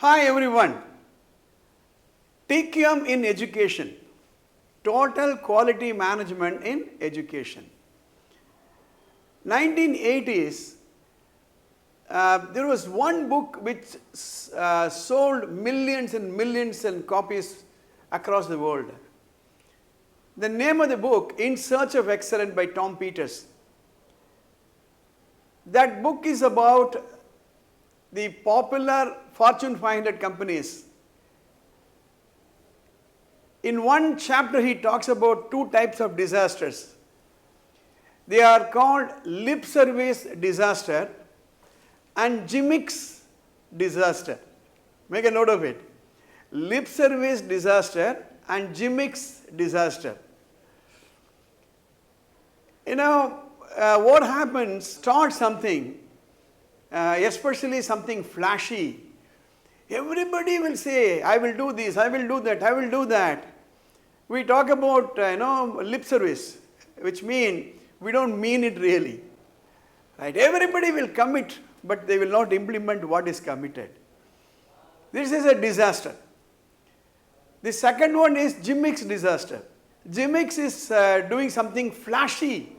Hi everyone. TQM in education, total quality management in education. 1980s, there was one book which sold millions and millions and copies across the world. The name of the book, In Search of Excellence by Tom Peters. That book is about the popular Fortune 500 companies. In one chapter, he talks about two types of disasters. They are called lip service disaster and gimmicks disaster. Make a note of it. Lip service disaster and gimmicks disaster. What happens, start something, especially something flashy. Everybody will say, I will do this, I will do that, I will do that. We talk about, lip service, which means we don't mean it really. Right? Everybody will commit, but they will not implement what is committed. This is a disaster. The second one is gimmicks disaster. Gimmicks is doing something flashy.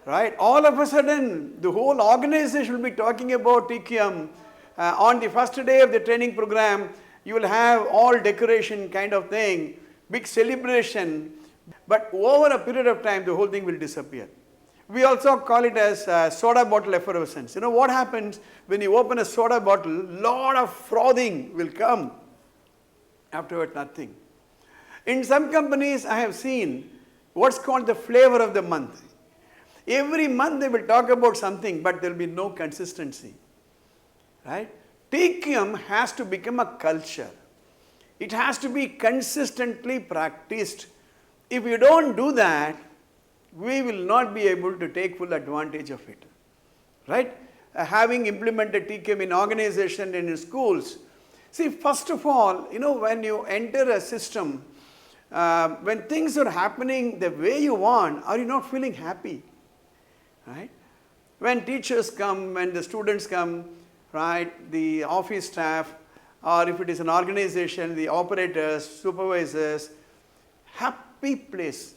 Right? All of a sudden, the whole organization will be talking about TQM. On the first day of the training program, you will have all decoration kind of thing, big celebration, but over a period of time, the whole thing will disappear. We also call it as soda bottle effervescence. You know what happens when you open a soda bottle, lot of frothing will come. Afterward, nothing. In some companies, I have seen what's called the flavor of the month. Every month they will talk about something, but there will be no consistency. Right? TQM has to become a culture. It has to be consistently practiced. If you don't do that, we will not be able to take full advantage of it. Right? Having implemented TQM in organization and in schools, see, first of all, when you enter a system, when things are happening the way you want, are you not feeling happy? Right? When teachers come, when the students come, right, the office staff, or if it is an organization, the operators, supervisors, happy place.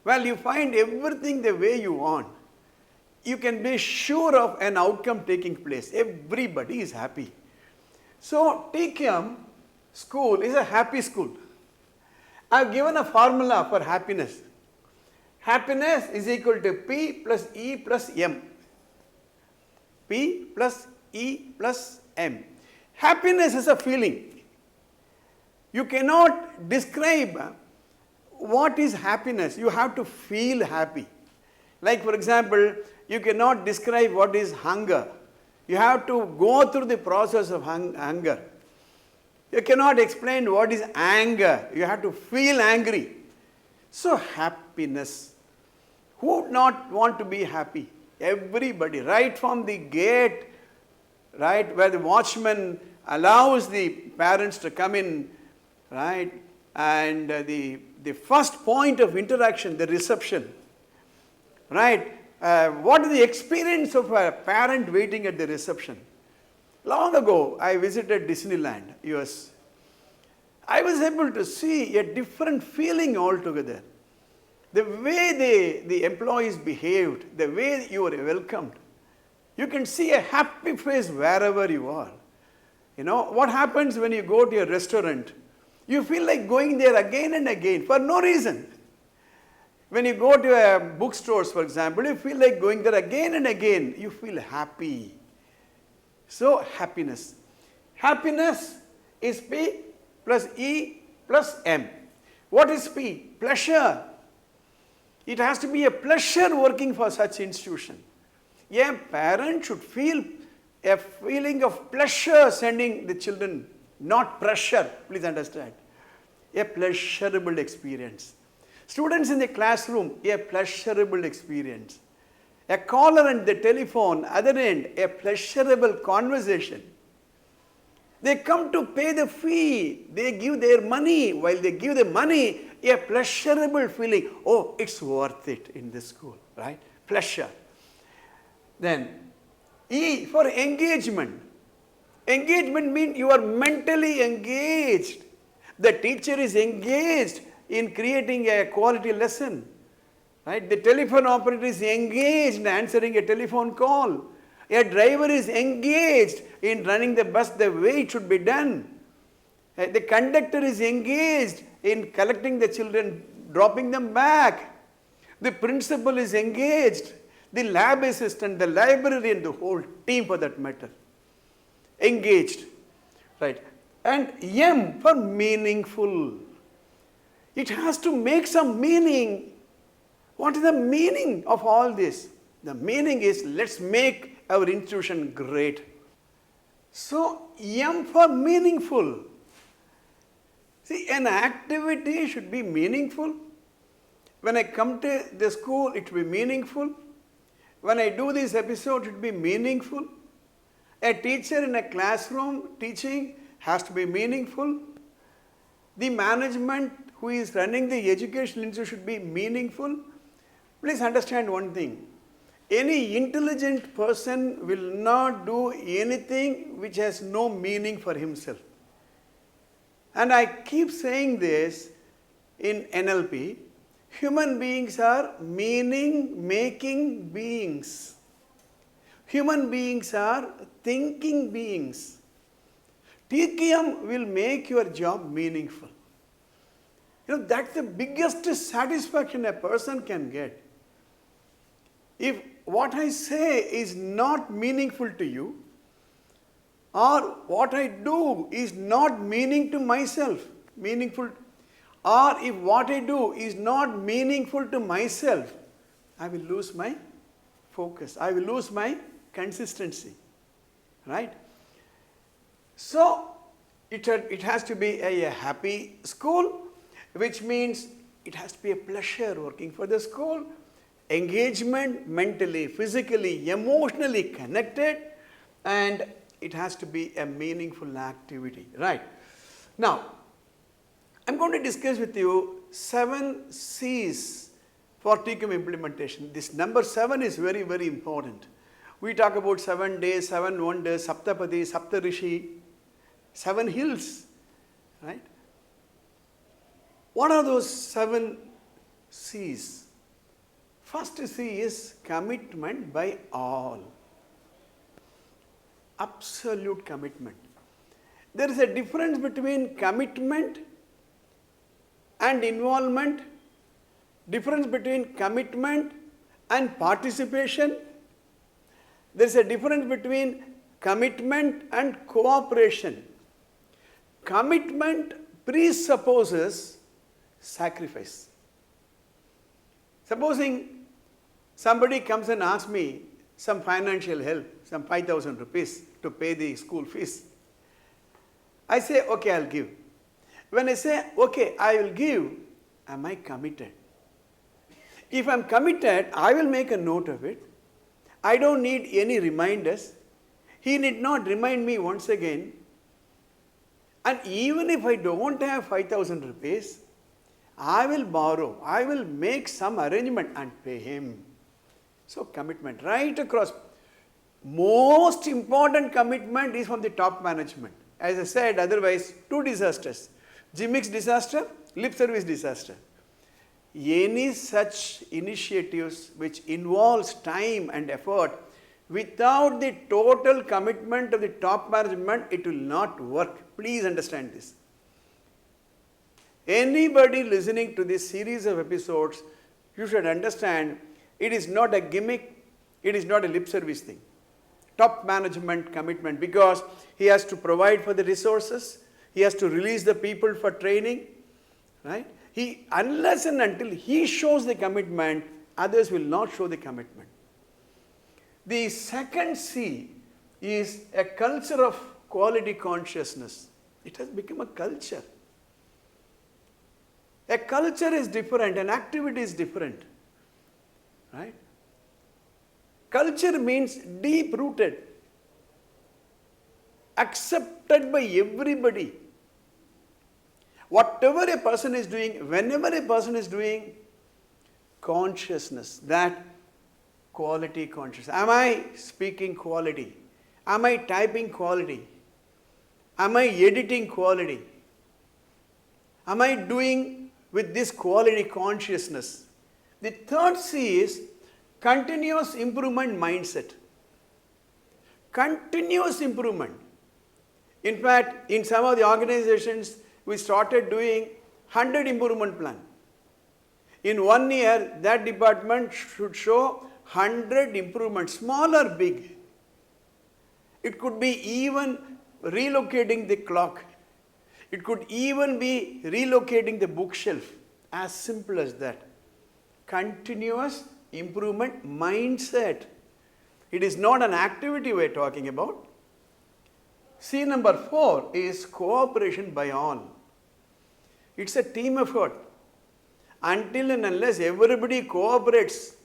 Well, you find everything the way you want. You can be sure of an outcome taking place. Everybody is happy. So, TQM school is a happy school. I have given a formula for happiness. Happiness is equal to P plus E plus M. P plus E plus M. Happiness is a feeling. You cannot describe what is happiness. You have to feel happy. Like for example, you cannot describe what is hunger. You have to go through the process of hunger. You cannot explain what is anger. You have to feel angry. So happiness. Who would not want to be happy? Everybody, right from the gate, right, where the watchman allows the parents to come in, right, and the first point of interaction, the reception, right, what is the experience of a parent waiting at the reception? Long ago, I visited Disneyland, US. I was able to see a different feeling altogether. The way the employees behaved, the way you were welcomed, you can see a happy face wherever you are. What happens when you go to a restaurant? You feel like going there again and again for no reason. When you go to a bookstores, for example, you feel like going there again and again. You feel happy. So, happiness. Happiness is P plus E plus M. What is P? Pleasure. It has to be a pleasure working for such institution. A parent should feel a feeling of pleasure sending the children, not pressure, please understand. A pleasurable experience. Students in the classroom, a pleasurable experience. A caller on the telephone, other end, a pleasurable conversation. They come to pay the fee. They give their money. While they give the money, a pleasurable feeling. Oh, it's worth it in this school, right? Pleasure. Then, E for engagement. Engagement means you are mentally engaged. The teacher is engaged in creating a quality lesson. Right? The telephone operator is engaged in answering a telephone call. A driver is engaged in running the bus the way it should be done. The conductor is engaged in collecting the children, dropping them back. The principal is engaged. The lab assistant, the librarian, the whole team for that matter. Engaged. Right. And M for meaningful. It has to make some meaning. What is the meaning of all this? The meaning is, let's make our institution great. So, M for meaningful. See, an activity should be meaningful. When I come to the school, it should be meaningful. When I do this episode, it should be meaningful. A teacher in a classroom teaching has to be meaningful. The management who is running the educational institution should be meaningful. Please understand one thing. Any intelligent person will not do anything which has no meaning for himself. And I keep saying this in NLP. Human beings are meaning-making beings. Human beings are thinking beings. TQM will make your job meaningful. That's the biggest satisfaction a person can get. If what I say is not meaningful to you, or what I do is not meaning to myself, meaningful, or if what I do is not meaningful to myself, I will lose my focus. I will lose my consistency. Right? So, it has to be a happy school, which means it has to be a pleasure working for the school. Engagement, mentally, physically, emotionally connected, and it has to be a meaningful activity. Right? Now, I'm going to discuss with you 7 C's for TQM implementation. This number 7 is very, very important. We talk about 7 days, 7 wonders, Saptapadi, Saptarishi, 7 hills. Right? What are those 7 C's? First C is commitment by all. Absolute commitment. There is a difference between commitment and involvement, difference between commitment and participation. There is a difference between commitment and cooperation. Commitment presupposes sacrifice. Supposing somebody comes and asks me some financial help, some 5,000 rupees to pay the school fees. I say, okay, I'll give. When I say, okay, I will give, am I committed? If I'm committed, I will make a note of it. I don't need any reminders. He need not remind me once again. And even if I don't have 5,000 rupees, I will borrow. I will make some arrangement and pay him. So commitment right across. Most important commitment is from the top management. As I said, otherwise 2 disasters. Gimmicks disaster, lip service disaster. Any such initiatives which involves time and effort, without the total commitment of the top management, it will not work. Please understand this. Anybody listening to this series of episodes, you should understand it is not a gimmick, it is not a lip service thing. Top management commitment, because he has to provide for the resources, he has to release the people for training, right? Unless and until he shows the commitment, others will not show the commitment. The second C is a culture of quality consciousness. It has become a culture. A culture is different, an activity is different. Right? Culture means deep-rooted, accepted by everybody. Whatever a person is doing, whenever a person is doing, consciousness, that quality consciousness. Am I speaking quality? Am I typing quality? Am I editing quality? Am I doing with this quality consciousness? The third C is continuous improvement mindset. Continuous improvement. In fact, in some of the organizations, we started doing 100 improvement plan. In 1 year, that department should show 100 improvements, small or big. It could be even relocating the clock. It could even be relocating the bookshelf. As simple as that. Continuous improvement mindset. It is not an activity we are talking about. C number 4 is cooperation by all. It's a team effort. Until and unless everybody cooperates,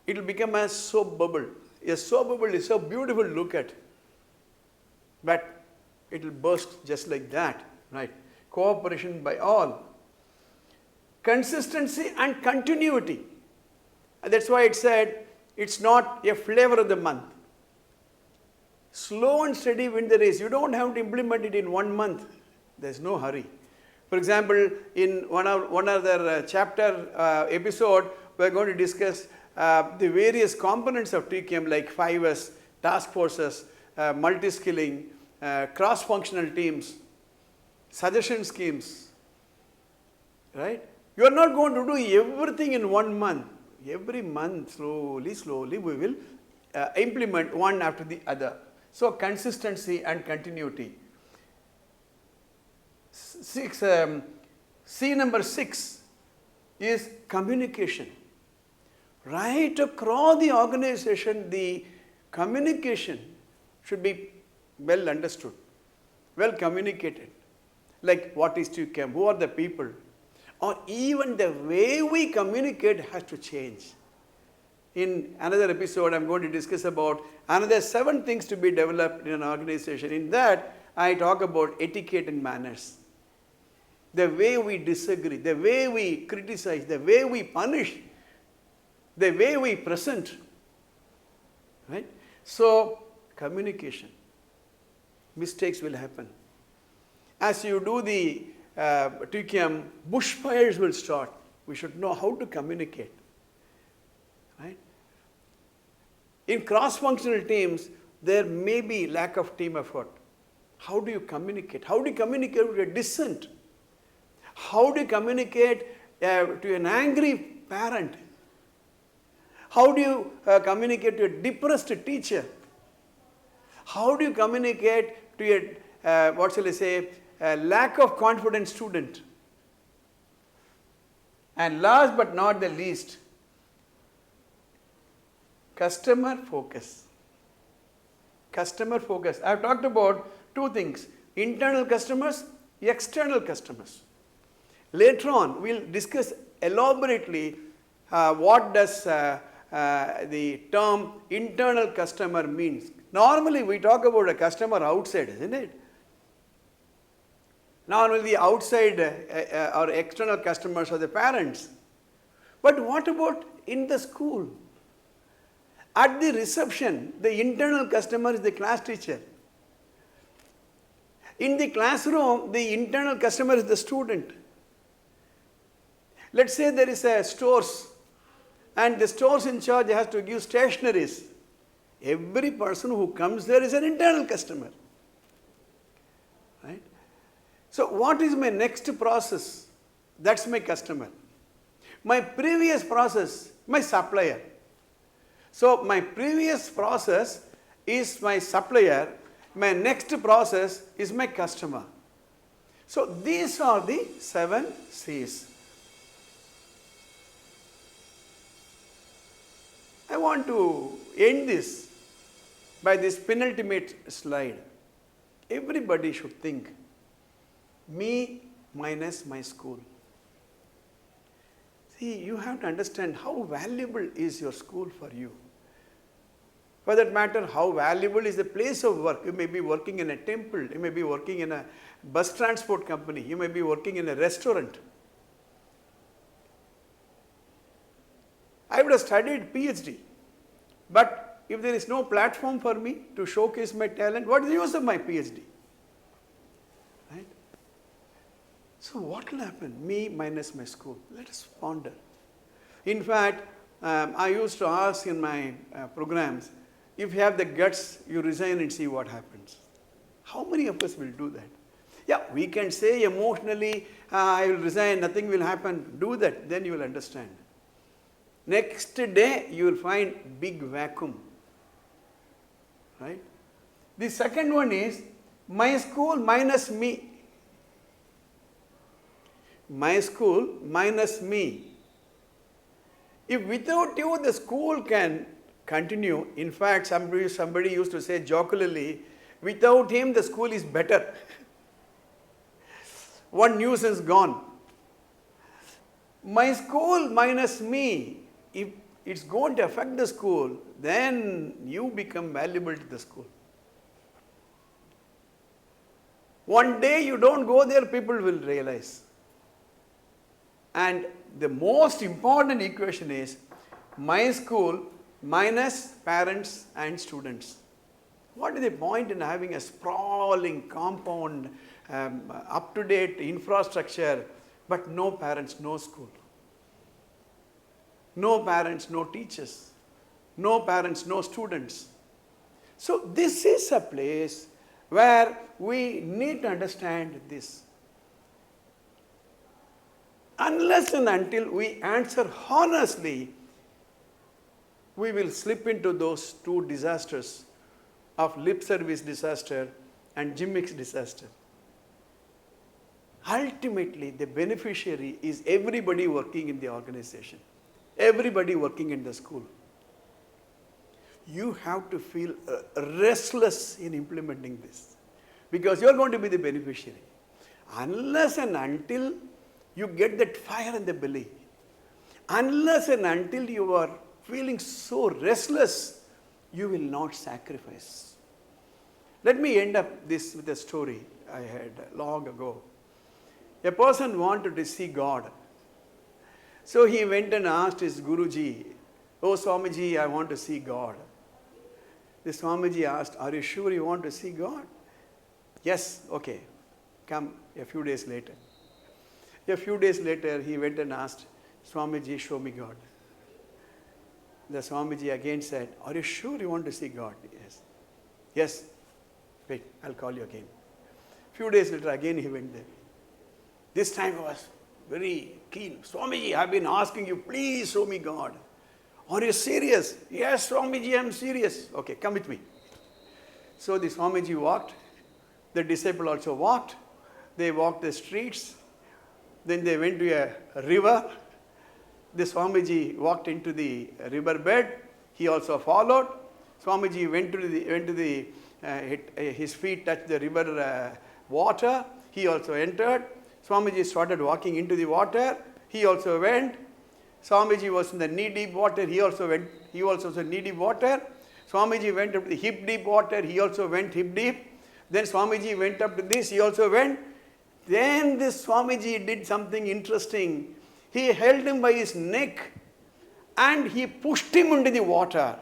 it will become a soap bubble. A soap bubble is so beautiful to look at, but it will burst just like that, right? Cooperation by all. Consistency and continuity. And that's why it said it's not a flavor of the month. Slow and steady win the race. You don't have to implement it in 1 month. There's no hurry. For example, in one other chapter episode, we're going to discuss the various components of TQM like 5S, task forces, multi-skilling, cross-functional teams, suggestion schemes, right? You are not going to do everything in 1 month. Every month, slowly, we will implement one after the other. So, consistency and continuity. C number 6 is communication. Right across the organization, the communication should be well understood, well communicated. Like what is TQM, who are the people, or even the way we communicate has to change. In another episode, I'm going to discuss about another 7 things to be developed in an organization. In that, I talk about etiquette and manners. The way we disagree, the way we criticize, the way we punish, the way we present, right? So, communication. Mistakes will happen. As you do the TQM, bushfires will start. We should know how to communicate, right? In cross-functional teams, there may be lack of team effort. How do you communicate? How do you communicate with a dissent? How do you communicate to an angry parent? How do you communicate to a depressed teacher? How do you communicate to a lack of confident student? And last but not the least, customer focus. Customer focus. I have talked about 2 things: internal customers, external customers. Later on, we will discuss elaborately what does the term internal customer means. Normally, we talk about a customer outside, isn't it? Normally, the outside or external customers are the parents. But what about in the school? At the reception, the internal customer is the class teacher. In the classroom, the internal customer is the student. Let's say there is a stores and the stores in charge has to give stationeries. Every person who comes there is an internal customer, right? So what is my next process? That's my customer. My previous process, my supplier. So my previous process is my supplier. My next process is my customer. So these are the 7 C's. I want to end this by this penultimate slide. Everybody should think, me minus my school. See, you have to understand how valuable is your school for you. For that matter, how valuable is the place of work. You may be working in a temple, you may be working in a bus transport company, you may be working in a restaurant. I would have studied PhD, but if there is no platform for me to showcase my talent, what is the use of my PhD? So what will happen? Me minus my school. Let us ponder. In fact, I used to ask in my programs, if you have the guts, you resign and see what happens. How many of us will do that? Yeah, we can say emotionally, I will resign, nothing will happen. Do that, then you will understand. Next day, you will find big vacuum. Right? The second one is, my school minus me. My school minus me. If without you the school can continue, in fact somebody used to say jocularly, without him the school is better. One nuisance gone. My school minus me, if it's going to affect the school, then you become valuable to the school. One day you don't go there, people will realize. And the most important equation is my school minus parents and students. What is the point in having a sprawling compound, up-to-date infrastructure, but no parents, no school? No parents, no teachers. No parents, no students. So this is a place where we need to understand this. Unless and until we answer honestly, we will slip into those two disasters of lip service disaster and gimmicks disaster. Ultimately, the beneficiary is everybody working in the organization, everybody working in the school. You have to feel restless in implementing this because you are going to be the beneficiary. Unless and until you get that fire in the belly, unless and until you are feeling so restless, you will not sacrifice. Let me end up this with a story I had long ago. A person wanted to see God. So he went and asked his Guruji, "Oh Swamiji, I want to see God." The Swamiji asked, "Are you sure you want to see God?" "Yes, okay, come a few days later." A few days later, he went and asked, "Swamiji, show me God." The Swamiji again said, "Are you sure you want to see God?" "Yes." "Yes, wait, I'll call you again." Few days later, again he went there. This time he was very keen. "Swamiji, I've been asking you, please show me God." "Are you serious?" "Yes, Swamiji, I'm serious." "Okay, come with me." So the Swamiji walked. The disciple also walked. They walked the streets. Then they went to a river. The Swamiji walked into the river bed. He also followed. Swamiji went to the his feet touched the river water. He also entered. Swamiji started walking into the water. He also went. Swamiji was in the knee-deep water. He also went. He also was in knee-deep water. Swamiji went up to the hip-deep water. He also went hip-deep. Then Swamiji went up to this. He also went. Then this Swamiji did something interesting. He held him by his neck and he pushed him into the water.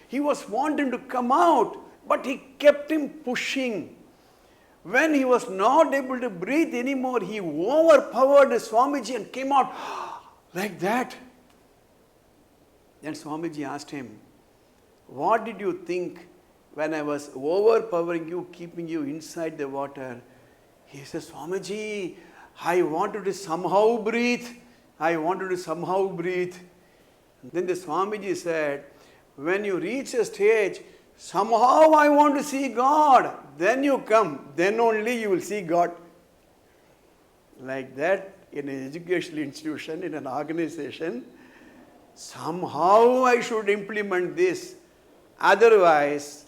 He was wanting to come out, but he kept him pushing. When he was not able to breathe anymore, he overpowered Swamiji and came out like that. Then Swamiji asked him, "What did you think when I was overpowering you, keeping you inside the water?" He says, "Swamiji, I wanted to somehow breathe. I wanted to somehow breathe." And then the Swamiji said, "When you reach a stage, somehow I want to see God, then you come, then only you will see God." Like that, in an educational institution, in an organization, somehow I should implement this. Otherwise,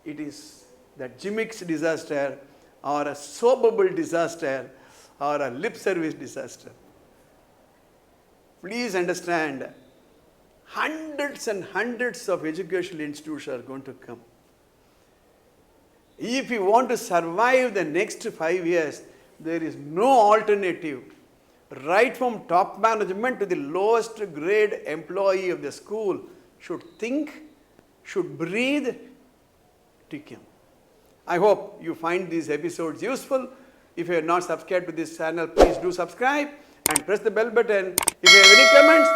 it is that gimmicks disaster or a soberable disaster or a lip service disaster. Please understand, hundreds and hundreds of educational institutions are going to come. If you want to survive the next 5 years, there is no alternative. Right from top management to the lowest grade employee of the school should think, should breathe TQM. I hope you find these episodes useful. If you are not subscribed to this channel, please do subscribe and press the bell button. If you have any comments,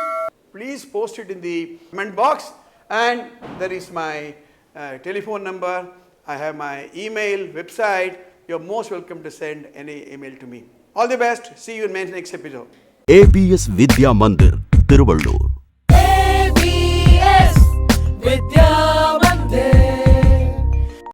please post it in the comment box. And there is my telephone number. I have my email, website. You are most welcome to send any email to me. All the best. See you in my next episode. ABS Vidya Mandir, Tiruvallur. ABS Vidya